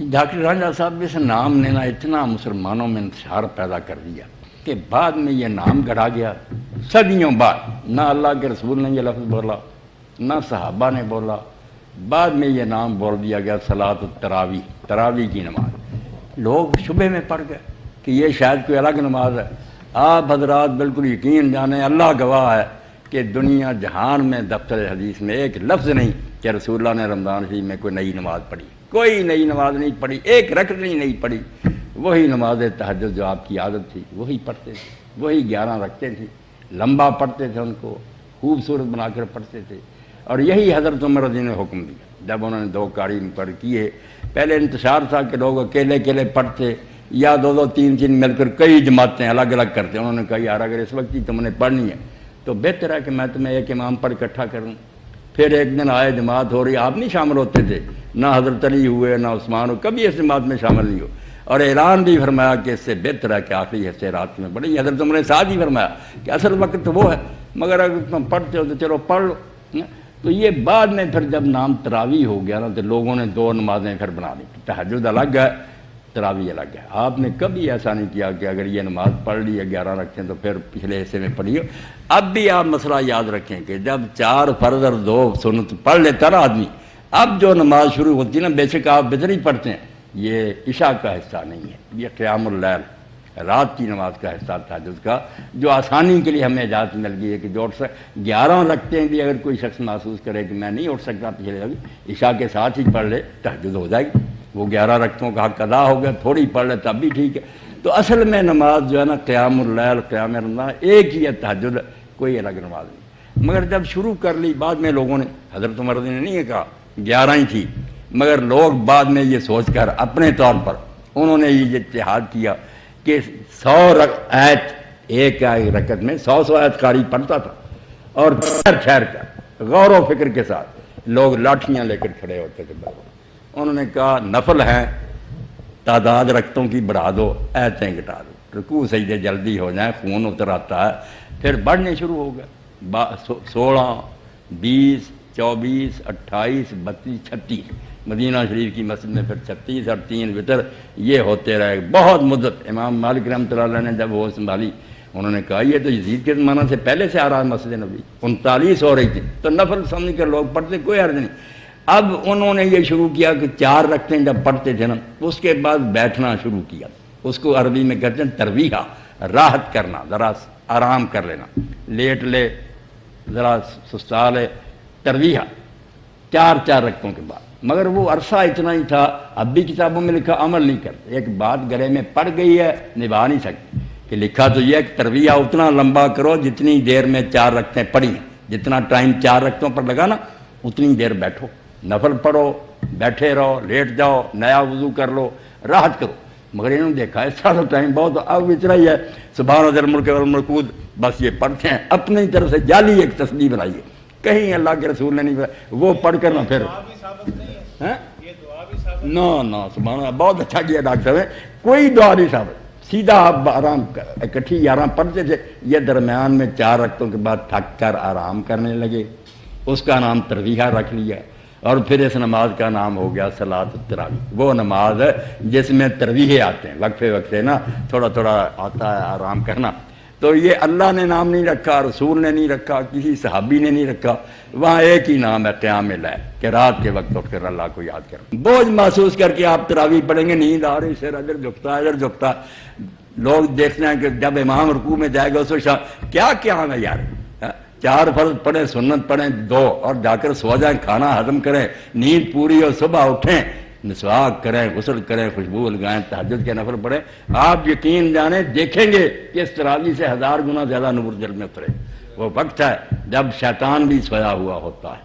Doctor Ranjha صاحب اس نام نے نا اتنا مسلمانوں میں انتشار پیدا کر دیا کہ بعد میں یہ نام گڑھا گیا صدیوں بعد، نہ اللہ کے رسول نے یہ لفظ بولا نہ صحابہ نے بولا، بعد میں یہ نام بول دیا گیا صلاۃ التراویح، تراویح کی نماز۔ لوگ شبہ میں پڑ گئے کہ یہ شاید کوئی الگ نماز ہے۔ آپ حضرات بالکل یقین جانیں، اللہ گواہ ہے کہ دنیا جہان میں دفتر حدیث میں ایک لفظ نہیں کہ رسول اللہ نے رمضان شریف میں کوئی نئی نماز پڑھی، کوئی نئی نماز نہیں پڑھی، ایک رکعت نہیں پڑھی، وہی نماز تہجد جو آپ کی عادت تھی وہی پڑھتے تھے، وہی 11 رکھتے تھے، لمبا پڑھتے تھے، ان کو خوبصورت بنا کر پڑھتے تھے۔ اور یہی حضرت عمر رضی نے حکم دیا جب انہوں نے 2 قاری مقرر کیے۔ پہلے انتشار تھا کہ لوگ اکیلے اکیلے پڑھتے یا 2 3 مل کر کئی جماعتیں الگ الگ کرتے۔ انہوں نے کہا یار اگر اس وقت ہی تم نے پڑھنی ہے تو بہتر ہے کہ میں تمہیں ایک امام پر اکٹھا کروں۔ پھر ایک دن آئے جماعت ہو رہی، آپ نہیں شامل ہوتے تھے، نہ حضرت علی ہوئے نہ عثمان ہوئے، کبھی اس جماعت میں شامل نہیں ہو، اور اعلان بھی فرمایا کہ اس سے بہتر ہے کہ آخری حصے رات میں پڑھی۔ حضرت عمر نے ساتھ ہی فرمایا کہ اصل وقت تو وہ ہے، مگر اگر تم پڑھتے ہو تو چلو پڑھ لو۔ تو یہ بعد میں پھر جب نام تراویح ہو گیا نا تو لوگوں نے 2 نمازیں پھر بنا دی، تہجد الگ ہے، تراویح الگ ہے۔ آپ نے کبھی ایسا نہیں کیا کہ اگر یہ نماز پڑھ لی ہے 11 رکھیں تو پھر پچھلے حصے میں پڑھی ہو۔ اب بھی آپ مسئلہ یاد رکھیں کہ جب 4 فرض اور 2 سنت پڑھ لیتا نا آدمی، اب جو نماز شروع ہوتی ہے نا، بے شک آپ بطر ہی پڑھتے ہیں، یہ عشاء کا حصہ نہیں ہے، یہ قیام-ال-لیل رات کی نماز کا حصہ تہجد کا، جو آسانی کے لیے ہمیں اجازت مل گئی ہے کہ جو 11 رکھتے ہیں بھی اگر کوئی شخص محسوس کرے کہ میں نہیں اٹھ سکتا پچھلے عشاء کے ساتھ ہی پڑھ لے، تہجد ہو جائے گی، وہ 11 رکعتوں کا حق ادا ہو گیا، تھوڑی پڑھ لے تب بھی ٹھیک ہے۔ تو اصل میں نماز جو ہے نا قیام-ال-لیل، قیام رمضان ایک ہی ہے، تہجد کوئی الگ نماز نہیں۔ مگر جب شروع کر لی بعد میں لوگوں نے، حضرت عمر نے نہیں کہا 11 ہی تھی، مگر لوگ بعد میں یہ سوچ کر اپنے طور پر انہوں نے یہ اتحاد کیا کہ 100 آیت ایک رکعت میں 100 آیت قاری پڑھتا تھا، اور ٹھہر کر غور و فکر کے ساتھ لوگ لاٹھیاں لے کر کھڑے ہوتے تھے۔ انہوں نے کہا نفل ہیں، تعداد رکعتوں کی بڑھا دو، آیتیں گھٹا دو، رکوع سجدے جلدی ہو جائیں، خون اتر آتا ہے۔ پھر بڑھنے شروع ہو گئے، 16 20 24 28 32 36، مدینہ شریف کی مسجد میں پھر 36 اور 3 وتر، یہ ہوتے رہے بہت مدت۔ امام مالک رحمۃ اللہ علیہ نے جب وہ سنبھالی، انہوں نے کہا یہ تو یزید کے زمانہ سے پہلے سے آ رہا ہے، مسجد نبوی 39 ہو رہی تھی تو نفل سمجھ کر لوگ پڑھتے، کوئی عرض نہیں۔ اب انہوں نے یہ شروع کیا کہ 4 رکعتیں جب پڑھتے تھے نا، اس کے بعد بیٹھنا شروع کیا، اس کو عربی میں کہتے ہیں ترویح، راحت کرنا، ذرا آرام کر لینا، لیٹ لے، ذرا سستا لے، ترویح 4 رکعتوں کے بعد۔ مگر وہ عرصہ اتنا ہی تھا، اب بھی کتابوں میں لکھا عمل نہیں کرتے، ایک بات گلے میں پڑ گئی ہے نبھا نہیں سکتی، کہ لکھا تو یہ کہ ترویح اتنا لمبا کرو جتنی دیر میں 4 رکعتیں پڑھی ہیں، جتنا ٹائم 4 رکعتوں پر لگا نا اتنی دیر بیٹھو، نفل پڑھو، بیٹھے رہو، لیٹ جاؤ، نیا وضو کر لو، راحت کرو۔ مگر انہوں نے دیکھا ہے سارا ٹائم بہت، اب اتنا ہی ہے، سبحان ذی الملک والملکوت، بس یہ پڑھتے ہیں، اپنی طرف سے جعلی ایک تسبیح بنائیے، کہیں اللہ کے رسول نے نہیں بنایا، وہ پڑھ کر نہ پھر نہ سبحان اللہ، بہت اچھا کیا ڈاکٹر صاحب، کوئی دعا نہیں ثابت، سیدھا آپ آرام اکٹھی 11 پڑھتے تھے، یہ درمیان میں 4 رکعتوں کے بعد تھک کر آرام کرنے لگے، اس کا نام ترویح رکھ لیا، اور پھر اس نماز کا نام ہو گیا صلاۃ التراویح، وہ نماز ہے جس میں ترویح آتے ہیں، وقفے وقفے نا تھوڑا تھوڑا آتا ہے آرام کرنا۔ تو یہ اللہ نے نام نہیں رکھا، رسول نے نہیں رکھا، کسی صحابی نے نہیں رکھا، وہاں ایک ہی نام ہے قیام-ال-لیل، کہ رات کے وقت اٹھ کر اللہ کو یاد کریں، بوجھ محسوس کر کے آپ تراویح پڑھیں گے، نیند آ رہی، سر ادھر جھکتا ہے ادھر جھکتا ہے، لوگ دیکھتے ہیں کہ جب امام رکوع میں جائے گا اس وقت کیا قیام ہے یار، 4 فرض پڑھیں، سنت پڑھیں 2، اور جا کر سو جائیں، کھانا ہضم کریں، نیند پوری ہو، صبح اٹھیں، مسواک کریں، غسل کریں، خوشبو لگائیں، تہجد کے نفل پڑھیں، آپ یقین جانیں دیکھیں گے کہ اس تراویح سے 1000 گنا زیادہ نور دل میں اترے۔ وہ وقت ہے جب شیطان بھی سویا ہوا ہوتا ہے،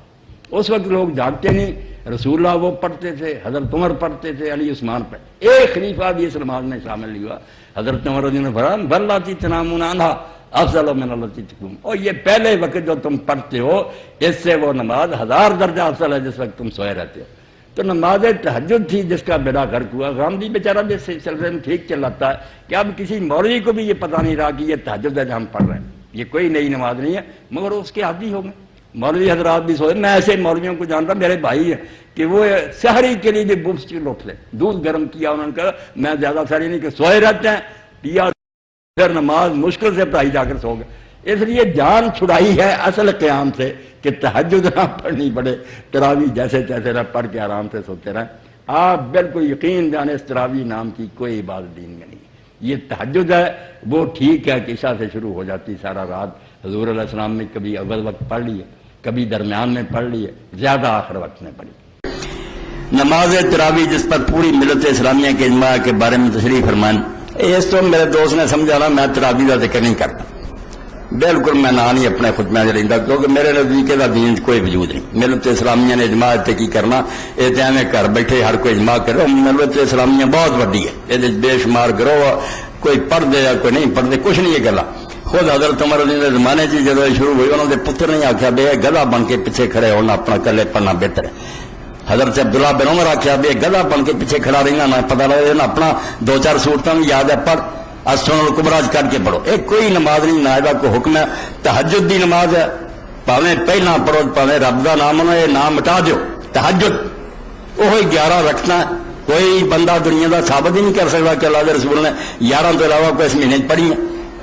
اس وقت لوگ جاگتے نہیں، رسول اللہ وہ پڑھتے تھے، حضرت عمر پڑھتے تھے، علی عثمان پڑھتے، ایک خلیفہ بھی اس نماز میں شامل نہیں ہوا، حضرت عمر رضی اللہ عنہ نے بلاتی تنامون عنہا افضل من التی تقوم، اور یہ پہلے وقت جو تم پڑھتے ہو اس سے وہ نماز 1000 درجہ افضل ہے جس وقت تم سوئے رہتے ہو۔ تو نماز تہجد تھی جس کا بیڑا غرق ہوا، غامدی بیچارہ بھی اس سلسلے میں ٹھیک چلاتا ہے کہ اب کسی مولوی کو بھی یہ پتہ نہیں رہا کہ یہ تہجد ہے جو ہم پڑھ رہے ہیں، یہ کوئی نئی نماز نہیں ہے، مگر اس کے عادی ہو گئے، مولوی حضرات بھی سوئے. میں ایسے مولویوں کو جانتا میرے بھائی ہیں کہ وہ سحری کے لیے بھی مفت اٹھ لے, دودھ گرم کیا انہوں نے کہا میں زیادہ سحری نہیں کہ سوئے رہتے ہیں, پیا پھر نماز مشکل سے پڑھائی جا کر سو گئے. اس لیے جان چھڑائی ہے اصل قیام سے کہ تہجد نہ پڑھنی پڑے, تراویح جیسے تیسے رہ پڑھ کے آرام سے سوتے رہیں. آپ بالکل یقین جانے اس تراویح نام کی کوئی عبادت دین میں نہیں. یہ تہجد ہے وہ ٹھیک ہے کہ عشاء سے شروع ہو جاتی سارا رات, حضور علیہ السلام نے کبھی اول وقت پڑھ لی ہے, کبھی درمیان میں پڑھ لی ہے, زیادہ آخر وقت میں پڑھی. نماز تراویح جس پر پوری ملت اسلامیہ کے اجماع کے بارے میں تشریح فرمائیں. اس تو میرے دوست نے سمجھا نا میں تراویح کا ذکر نہیں کرتا, بالکل میں نہ نہیں اپنے خود میں لینا, کیونکہ میرے نزدیک کا دین کوئی وجود نہیں. ملت اسلامیہ نے اجماع تے کی کرنا, یہ تو میں گھر بیٹھے ہر کوئی اجماع کرو. ملت اسلامیہ بہت وڈی ہے, یہ بے شمار گروہ, کوئی پڑھ دے یا کوئی نہیں پڑھتے, کچھ نہیں یہ گلا. خود حضرت عمر رضی اللہ عنہ زمانے سے جب شروع ہوئی انہوں نے پتر نہیں آخیا بے گدھا بن کے پیچھے کھڑے ہونا اپنا کلے پڑھنا بہتر ہے. حضرت عبداللہ بن عمر آخیا بے گدھا بن کے پیچھے کھڑا رہنا نہ پتہ لگے نا, اپنا دو چار صورتیں بھی یاد ہے پڑھ اسن الکبریٰ کر کے پڑھو. ایک کوئی نماز نہیں نہ کوئی حکم ہے. تہجد دی نماز ہے, پاویں پہلا پڑھو پاویں رب دا نام منو, یہ نام مٹا دیو. تہجد وہی 11 رکھنا, کوئی بندہ دنیا دا ثابت ہی نہیں کر سکتا کہ اللہ کے رسول نے 11 تو علاوہ کوئی اس مہینے پڑھی ہے.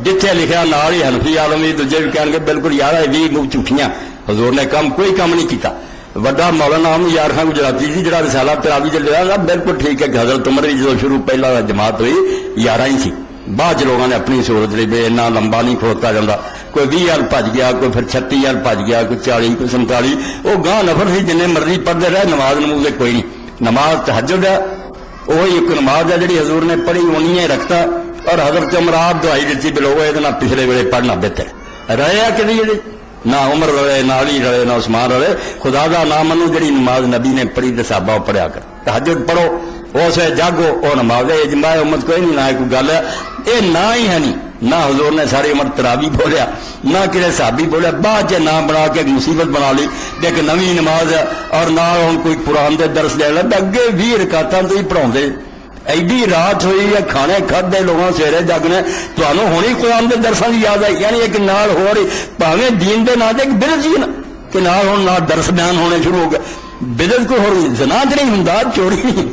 جتھے لکھا نال ہی حنفی عالم بھی دوجے بھی کہیں گے بالکل 11 20 منہ جھوٹیاں, حضور نے کوئی کام نہیں کیتا. وڈا مولانا یارخان گجراتی جی جڑا رسالہ تراویح چلیا بالکل ٹھیک ہے کہ حضرت عمر بھی جو شروع پہلا جماعت ہوئی 11 ہی سی. بعد لوگوں نے اپنی صورت لی بے اتنا لمبا نہیں کھوتا جاتا, کوئی 20 ہل بج گیا, کوئی پھر 36 ہل بج گیا, کوئی 40 کوئی 47, وہ گاہ نفر سی جن مرضی پڑھتے رہے. نماز نموز کوئی نہیں. نماز تہجد ہے, وہی ایک نماز ہے جڑی حضور نے پڑھی انہیں رکھتا. اور حضرت عمر آپ دعائی دیتی بھی لوگوں یہ پچھلے ویلے پڑھنا بہتر رہے کہ نہیں, نہ عمر رہے نہ علی رہے نہ عثمان رہے. خدا دا نام منو جڑی نماز نبی نے پڑھی تے صحابہ پڑھیا کر. تہجد پڑھو اس جاگو وہ نماز ہے, اجماع امت کوئی نہیں, نہ کوئی گل ہے یہ نہ ہی ہے نہیں. نہ حضور نے ساری عمر تراویح بولیا نہ کسی صحابی بولیا, بعد نہ بنا کے مصیبت بنا لی ایک نوی نماز ہے. اور نہ ہوں کوئی قرآن دے درس دے لگا, اگے 20 رکعتاں تو ہی پڑھاؤندے. ایڈی رات ہوئی ہے, کھانے کھدے لوگوں سویرے جگنے تمہیں ہونی قرآن دے درساں کی یاد ہے. یعنی ایک نال ہو رہی پاویں دین دے نام ایک بدعت سی نا کہ نال ہوں نہ درس بیان ہونے شروع ہو گئے. بدعت کوئی ہو رہی زنا تے نہیں ہوندا, چوری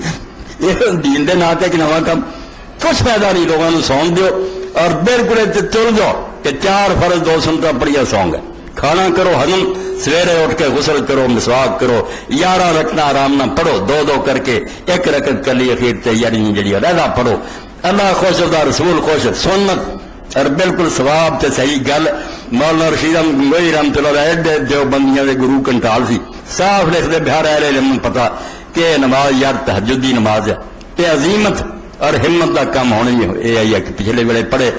یہ دین دے نام تے ایک نواں کام, کچھ فائدہ نہیں. لوگوں کو سون دیو اور بالکل چل جاؤ کہ 4 فرض 2 سنتاں پڑھیا سونگ ہے. کھانا کرو ہضم, سویرے اٹھ کے غسل کرو, مسواک کرو, 11 رکھنا آرام نہ پڑھو 2 کر کے, 1 رکعت کر لی اخیر تیاری جڑی رہا پڑھو. اللہ خوش ہوتا, رسول خوش, سنت اور بالکل ثواب تے صحیح گل. مولانا رشید گنگوئی رحمۃ اللہ علیہ دیوبندیاں دے گرو کنٹال سی, صاف لکھتے بہار اہل علم پتا کہ نماز یار تہجد دی نماز ہے. یہ عظیمت اور ہمت کا کام ہونا یہ ہے کہ پچھلے ویلے پڑھے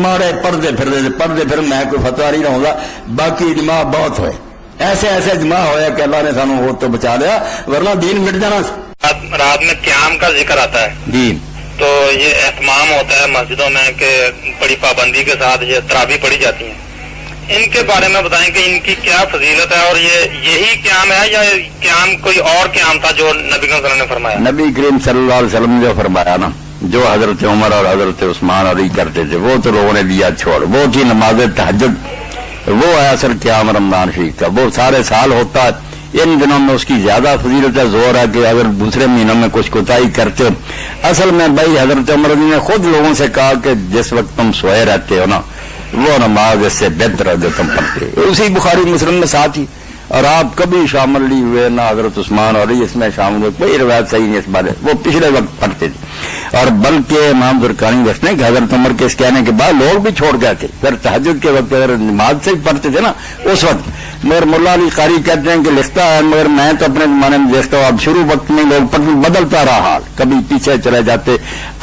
ماڑے پڑھتے پھر میں کوئی فتوا نہیں رہوں گا. باقی اجماع بہت ہوئے, ایسے اجماع ہویا کہ اللہ نے سانو وہ تو بچا لیا ورنہ دین مٹ جانا. رات میں قیام کا ذکر آتا ہے جی, تو یہ اہتمام ہوتا ہے مسجدوں میں کہ بڑی پابندی کے ساتھ یہ تراویح پڑھی جاتی ہیں. ان کے بارے میں بتائیں کہ ان کی کیا فضیلت ہے, اور یہی قیام ہے یا قیام کوئی اور قیام تھا جو نبی صلی اللہ علیہ وسلم نے فرمایا؟ نبی کریم صلی اللہ علیہ وسلم نے جو فرمایا نا, جو حضرت عمر اور حضرت عثمان علی کرتے تھے وہ تو لوگوں نے دیا چھوڑ. وہ تھی نماز تہجد, وہ ہے اصل قیام رمضان شریف کا, وہ سارے سال ہوتا ہے. ان دنوں میں اس کی زیادہ فضیلت ہے. زور ہے کہ اگر دوسرے مہینوں میں کچھ کوتاہی کرتے, اصل میں بھائی حضرت عمر نے خود لوگوں سے کہا کہ جس وقت تم سوئے رہتے ہو نا وہ نماز اس سے بہتر ہے جو تم پڑھتے. اسی بخاری مسلم میں ساتھ ہی, اور آپ کبھی شامل نہیں ہوئے نہ حضرت عثمان اور اس میں شامل ہوئے, کوئی روایت صحیح نہیں اس بارے. وہ پچھلے وقت پڑھتے تھے. اور بلکہ امام زرقانی دستے ہیں کہ حضرت عمر کے اس کہنے کے بعد لوگ بھی چھوڑ گئے تھے. پھر تہجد کے وقت اگر نماز سے پڑھتے تھے نا اس وقت, مگر ملا علی قاری کہتے ہیں کہ لکھتا ہے, مگر میں تو اپنے زمانے میں دیکھتا ہوں اب شروع وقت میں لوگ پڑھتے بدلتا رہا حال, کبھی پیچھے چلے جاتے.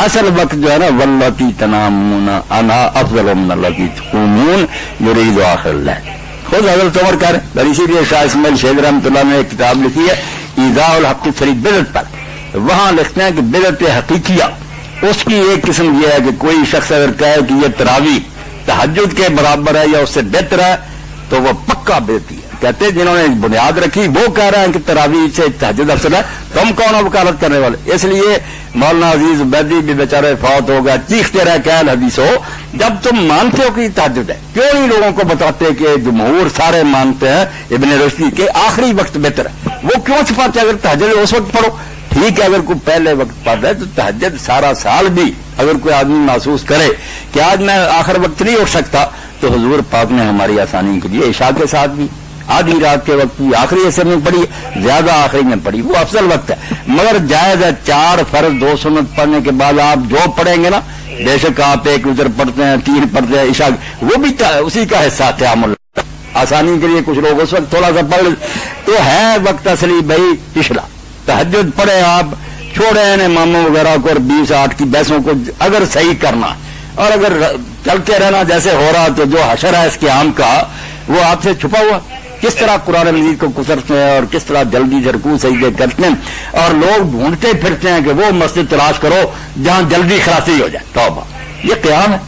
اصل وقت جو ہے نا واللاتی تنامون انا افضل من اللاتی تقومون یرید آخر اللیل, خود حضرت عمر کہہ رہے ہیں. اسی لیے شاہ اسماعیل شیخ رحمۃ اللہ نے ایک کتاب لکھی ہے ایذاء الحق فی بدعت پر, وہاں لکھتے ہیں کہ بدعت حقیقیہ اس کی ایک قسم یہ ہے کہ کوئی شخص اگر کہے کہ یہ تراویح تہجد کے برابر ہے یا اس سے بہتر ہے تو وہ پکا بدعتی ہے. کہتے ہیں جنہوں نے بنیاد رکھی وہ کہہ رہے ہیں کہ تراویح سے تہجد افضل ہے, تم کون ہو وکالت کرنے والے. اس لیے مولانا عزیز بیدی بھی بیچارے فوت ہو گیا, چیختے رہے کہ الحدیث ہو جب تم مانتے ہو کہ یہ تہجد ہے، کیوں نہیں لوگوں کو بتاتے کہ جمہور سارے مانتے ہیں ابن رشدی کے آخری وقت بہتر ہے، وہ کیوں چھپاتے؟ اگر تہجد اس وقت پڑھو ٹھیک ہے، اگر کوئی پہلے وقت پڑھ رہا ہے تو تہجد سارا سال بھی اگر کوئی آدمی محسوس کرے کہ آج میں آخر وقت نہیں اٹھ سکتا تو حضور پاک نے ہماری آسانی کے لیے عشاء کے ساتھ بھی آدھی رات کے وقت بھی آخری حصے میں پڑھی، زیادہ آخری میں پڑھی، وہ افضل وقت ہے، مگر جائز ہے 4 فرض 2 سنت پڑھنے کے بعد آپ جو پڑھیں گے نا، بے شک آپ 1 وتر پڑھتے ہیں 3 پڑھتے ہیں عشاء، وہ بھی اسی کا حصہ قیام-ال-لائل، آسانی کے لیے کچھ لوگ اس وقت تھوڑا سا پڑھ تو ہے وقت اصلی بھائی پچھلا تہجد پڑھے آپ، چھوڑے ہیں اماموں وغیرہ کو اور 20-8 کی بحثوں کو اگر صحیح کرنا اور اگر چلتے رہنا جیسے ہو رہا تو جو حشر ہے اس قیام کا وہ آپ سے چھپا ہوا، کس طرح قرآن مجید کو گزرتے ہیں اور کس طرح جلدی سے رکوع سجدے کرتے ہیں، اور لوگ ڈھونڈتے پھرتے ہیں کہ وہ مسجد تلاش کرو جہاں جلدی خلاصی ہو جائے، توبہ یہ قیام ہے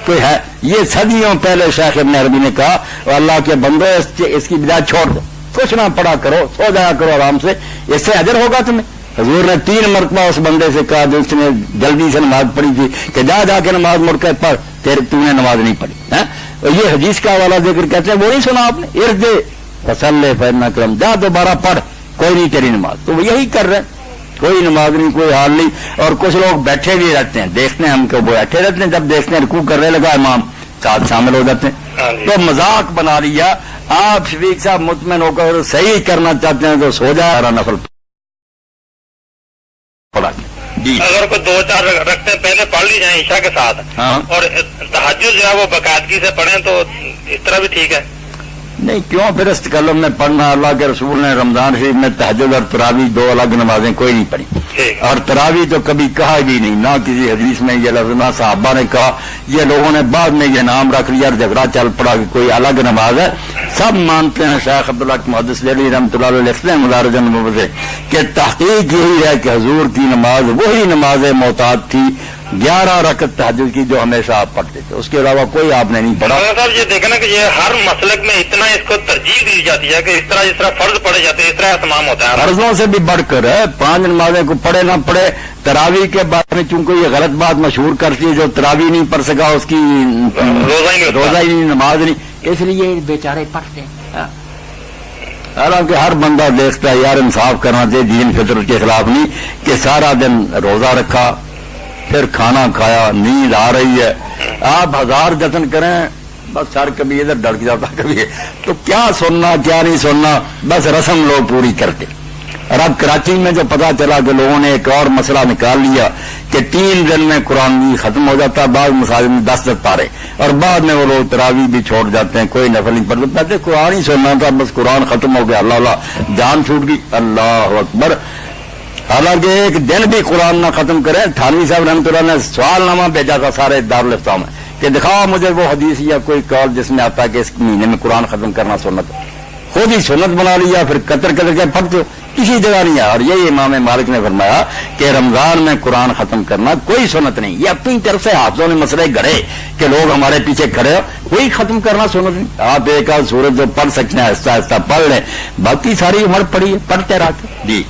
کوئی ہے؟ یہ صدیوں پہلے شیخ ابن عربی نے کہا اللہ کے بندو اس کی بدعت چھوڑ دو، کچھ نہ پڑا کرو، سو جایا کرو آرام سے، اس سے اجر ہوگا تمہیں۔ حضور نے 3 مرتبہ اس بندے سے کہا جس نے جلدی سے نماز پڑھی تھی کہ جا کے نماز مڑ کے پڑھ، تو نے نماز نہیں پڑھی، یہ حدیث کا حوالہ ذکر کہتے ہیں، وہ نہیں سنا آپ نے؟ ارد فصل فینا کرم، جا دوبارہ پڑھ، کوئی نہیں تیری نماز، تو وہ یہی کر رہے ہیں، کوئی نماز نہیں، کوئی حال نہیں، اور کچھ لوگ بیٹھے بھی رہتے ہیں، دیکھتے ہیں ہم کو وہ بیٹھے رہتے ہیں، جب دیکھتے ہیں رکوع کرنے لگا امام ساتھ شامل ہو جاتے ہیں، تو مذاق بنا لیا۔ آپ شفیق صاحب مطمئن ہو کر صحیح کرنا چاہتے ہیں تو سو جائے، نفل جی اگر کوئی 2-4 رکعتیں پہلے پڑھ لی جائیں عشاء کے ساتھ اور تہجد جو ہے وہ باقاعدگی سے پڑھیں تو اس طرح بھی ٹھیک ہے؟ نہیں، کیوں پھر استقلم میں پڑھنا؟ اللہ کے رسول نے رمضان شریف میں تہجد اور تراویح 2 الگ نمازیں کوئی نہیں پڑھی، اور تراویح تو کبھی کہا بھی نہیں، نہ کسی حدیث میں یہ لفظ، نہ صحابہ نے کہا، یہ لوگوں نے بعد میں یہ نام رکھ لیا اور جھگڑا چل پڑا کہ کوئی الگ نماز ہے۔ سب مانتے ہیں، شیخ عبداللہ محدث دہلوی رحمۃ اللہ علیہ لکھتے ہیں مدارج النبوہ سے کہ تحقیق یہی ہے کہ حضور کی نماز وہی نماز معتاد تھی 11 رکعت تہجد کی جو ہمیشہ آپ پڑھتے تھے، اس کے علاوہ کوئی آپ نے نہیں پڑھا۔ صاحب یہ دیکھیں نا کہ یہ ہر مسلک میں اتنا اس کو ترجیح دی جاتی ہے کہ اس طرح فرض پڑھے جاتے ہیں اس طرح اہتمام ہوتا ہے، فرضوں سے بھی بڑھ کر ہے، 5 نمازیں کو پڑھے نہ پڑھے۔ تراویح کے بارے میں چونکہ یہ غلط بات مشہور کرتی ہے، جو تراویح نہیں پڑھ سکا اس کی روزہ ہی نماز نہیں، اس لیے بیچارے پڑھتے ہیں۔ حالانکہ ہر بندہ دیکھتا ہے یار انصاف کرنا چاہیے، دین فطرت کے خلاف نہیں کہ سارا دن روزہ رکھا پھر کھانا کھایا، نیند آ رہی ہے، آپ 1000 جتن کریں بس سر کبھی ادھر ڈھڑک جاتا کبھی، تو کیا سننا کیا نہیں سننا، بس رسم لوگ پوری کرتے۔ اور اب کراچی میں جو پتا چلا کہ لوگوں نے ایک اور مسئلہ نکال لیا کہ 3 دن میں قرآن بھی ختم ہو جاتا ہے، بعض مساجد میں 10 پارے، اور بعد میں وہ لوگ تراویح بھی چھوڑ جاتے ہیں، کوئی نفل نہیں پڑھتے، پہلے قرآن ہی سننا تھا، بس قرآن ختم ہو گیا، اللہ اللہ جان چھوٹ گئی، اللہ اکبر۔ حالانکہ ایک دن بھی قرآن نہ ختم کرے، تھانوی صاحب رحمۃ اللہ نے سوال نامہ بھیجا تھا سارے دارالفتہ میں کہ دکھاؤ مجھے وہ حدیث یا کوئی قول جس میں آتا ہے کہ اس مہینے میں قرآن ختم کرنا سنت ہے، خود ہی سنت بنا لیا، پھر قطر کے پڑھتے ہو، کسی جگہ نہیں ہے۔ اور یہی امام مالک نے فرمایا کہ رمضان میں قرآن ختم کرنا کوئی سنت نہیں، یہ اپنی طرف سے حافظوں نے مسئلے گھڑے کہ لوگ ہمارے پیچھے کھڑے ہو، کوئی ختم کرنا سنت نہیں۔ آپ ایک آدھ سورت جو پڑھ سکتے ہیں آہستہ آہستہ پڑھ لیں، باقی ساری عمر پڑھی پڑھتے رہتے۔ جی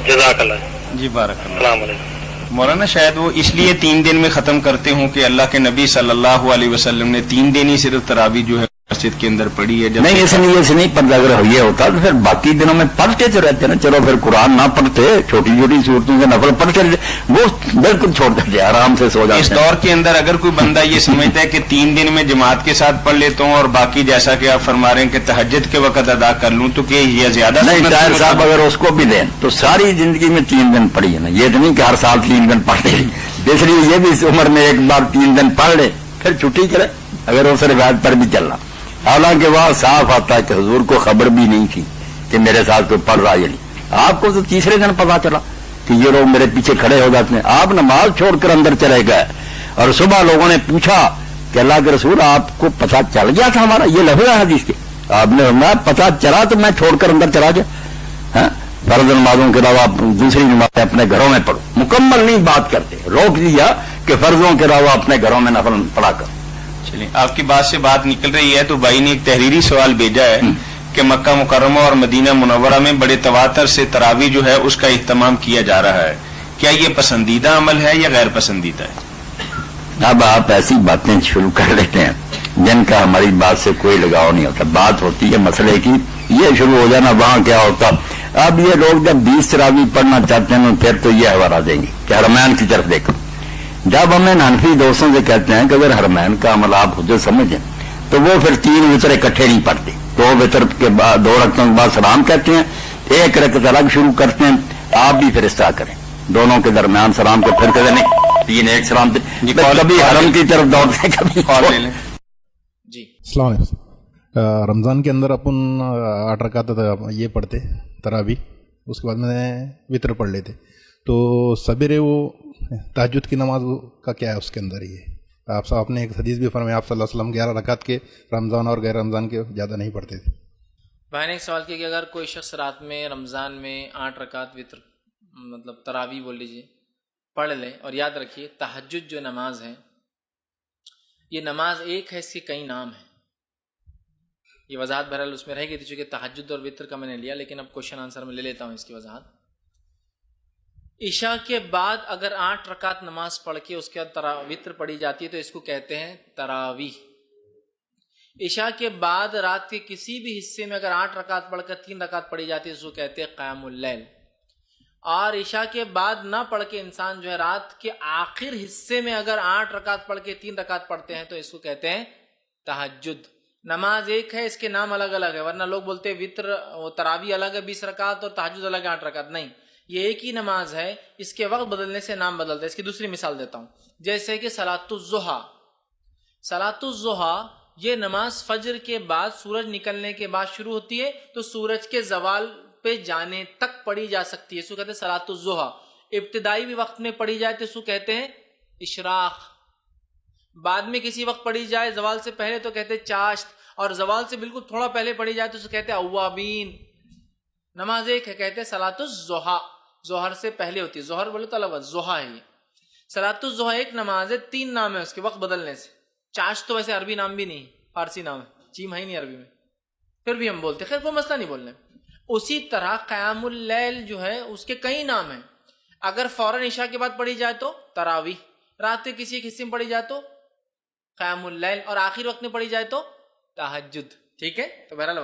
جزاک اللہ جی بارک اللہ۔ السلام علیکم۔ مولانا شاید وہ اس لیے 3 دن میں ختم کرتے ہوں کہ اللہ کے نبی صلی اللہ علیہ وسلم نے 3 دن ہی صرف تراویح جو ہے مسجد کے اندر پڑھی ہے، جب نہیں اس لیے سے نہیں پڑھتا، اگر یہ ہوتا تو پھر باقی دنوں میں پڑھتے تو رہتے نا، چلو پھر قرآن نہ پڑھتے، چھوٹی چھوٹی صورتوں کے نفل پڑھتے رہتے، وہ بالکل چھوڑ دیتے، آرام سے سو جاتے۔ اس دور کے اندر اگر کوئی بندہ یہ سمجھتا ہے کہ 3 دن میں جماعت کے ساتھ پڑھ لیتا ہوں اور باقی جیسا کہ آپ فرما رہے ہیں کہ تہجد کے وقت ادا کر لوں، تو کہ یہ زیادہ نہیں؟ طاہر صاحب اگر اس کو بھی دیں تو ساری زندگی میں 3 دن پڑھی ہے نا، یہ تو نہیں کہ ہر سال 3 دن پڑھتے ہیں، اس لیے یہ بھی اس عمر میں ایک بار 3 دن پڑھ لے پھر چھٹی کرے، اگر اس روایت پر بھی چلنا۔ حالانکہ وہاں صاف آتا ہے کہ حضور کو خبر بھی نہیں تھی کہ میرے ساتھ کوئی پڑھ رہا ہے نہیں، آپ کو تو تیسرے دن پتا چلا کہ یہ لوگ میرے پیچھے کھڑے ہو جاتے ہیں، آپ نماز چھوڑ کر اندر چلے گئے، اور صبح لوگوں نے پوچھا کہ اللہ کے رسول آپ کو پتا چل گیا تھا ہمارا، یہ لفظ ہے حدیث کے، آپ نے فرمایا پتا چلا تو میں چھوڑ کر اندر چلا گیا۔ فرض نمازوں کے علاوہ دوسری نمازیں اپنے گھروں میں پڑھو، مکمل نہیں بات کرتے، روک دیا کہ فرضوں کے علاوہ اپنے گھروں میں نفل پڑھا کر۔ چلیے، آپ کی بات سے بات نکل رہی ہے تو بھائی نے ایک تحریری سوال بھیجا ہے کہ مکہ مکرمہ اور مدینہ منورہ میں بڑے تواتر سے تراویح جو ہے اس کا اہتمام کیا جا رہا ہے، کیا یہ پسندیدہ عمل ہے یا غیر پسندیدہ ہے؟ اب آپ ایسی باتیں شروع کر لیتے ہیں جن کا ہماری بات سے کوئی لگاؤ نہیں ہوتا. بات ہوتی ہے مسئلے کی، یہ شروع ہو جانا وہاں کیا ہوتا. اب یہ لوگ جب 20 تراویح پڑھنا چاہتے ہیں پھر تو یہ حوالہ دیں گے کہ حرمین کی طرف دیکھو. جب ہمیں حنفی دوستوں سے کہتے ہیں کہ اگر حرمین کا عمل آپ حجت سمجھیں تو وہ پھر 3 وطر اکٹھے نہیں پڑھتے. 2 وطر کے بعد 2 رکعتوں کے بعد سلام کہتے ہیں، 1 رکعت الگ شروع کرتے ہیں. آپ بھی پھر اس طرح کریں، دونوں کے درمیان سلام کو پھر کہتے نہیں 3 ایک سلام کبھی حرم کی طرف دوڑتے ہیں کبھی. جی السلام علیکم. رمضان کے اندر اپن 8 رکعت یہ پڑھتے تراویح، اس کے بعد میں وطر پڑھ لیتے. تو سبیرے وہ تہجد کی نماز کا کیا ہے اس کے اندر؟ یہ آپ نے ایک حدیث بھی فرمایا آپ صلی اللہ علیہ وسلم 11 رکعت کے رمضان اور غیر رمضان کے زیادہ نہیں پڑھتے تھے. بھائی نے ایک سوال کیا کہ اگر کوئی شخص رات میں رمضان میں 8 رکعت وطر مطلب تراویح بول لیجیے پڑھ لے، اور یاد رکھیے تہجد جو نماز ہے یہ نماز ایک ہے، اس کے کئی نام ہیں. یہ وضاحت بہرحال اس میں رہے گی تھی چونکہ تہجد اور وطر کا میں نے لیا، لیکن اب کوشچن آنسر میں لے لیتا ہوں اس کی وضاحت. عشاء کے بعد اگر 8 رکعت نماز پڑھ کے اس کے بعد وطر پڑھی جاتی ہے تو اس کو کہتے ہیں تراویح. عشاء کے بعد رات کے کسی بھی حصے میں اگر 8 رکعت پڑھ کر 3 رکعت پڑھی جاتی ہے اس کو کہتے ہیں قیام-ال-لیل. اور عشاء کے بعد نہ پڑھ کے انسان جو ہے رات کے آخر حصے میں اگر 8 رکعت پڑھ کے 3 رکعت پڑھتے ہیں تو اس کو کہتے ہیں تہجد. نماز ایک ہے، اس کے نام الگ الگ ہے، ورنہ لوگ بولتے ہیں وطر وہ تراویح الگ ہے 20 رکعت اور تہجد الگ ہے 8 رکعت. نہیں، یہ ایک ہی نماز ہے، اس کے وقت بدلنے سے نام بدلتا ہے. اس کی دوسری مثال دیتا ہوں، جیسے کہ صلاۃ الضحیٰ. صلاۃ الضحیٰ یہ نماز فجر کے بعد سورج نکلنے کے بعد شروع ہوتی ہے تو سورج کے زوال پہ جانے تک پڑھی جا سکتی ہے، اس کو کہتے ہیں صلاۃ الضحیٰ. ابتدائی بھی وقت میں پڑھی جائے تو اس کو کہتے ہیں اشراق. بعد میں کسی وقت پڑھی جائے زوال سے پہلے تو کہتے ہیں چاشت، اور زوال سے بالکل تھوڑا پہلے پڑھی جائے تو اس کو کہتے ہیں اوابین. نماز ایک ہے، کہتے ہیں صلاۃ الضحیٰ، ظہر سے پہلے ہوتی ہے. ظہر بولے تو الگ ضحیٰ ہے. یہ صلاۃ الضحیٰ ایک نماز ہے، 3 نام ہے اس کے وقت بدلنے سے. چاشت تو ویسے عربی نام بھی نہیں، فارسی نام ہے، چیم ہے ہی نہیں عربی میں، پھر بھی ہم بولتے. خیر کوئی مسئلہ نہیں بولنے. اسی طرح قیام-ال-لیل جو ہے اس کے کئی نام ہیں. اگر فوراً عشاء کے بعد پڑھی جائے تو تراویح، رات کے کسی ایک حصے میں پڑھی جائے تو قیام-ال-لیل، اور آخر وقت میں پڑھی جائے تو تہجد. ٹھیک ہے، تو بہرحال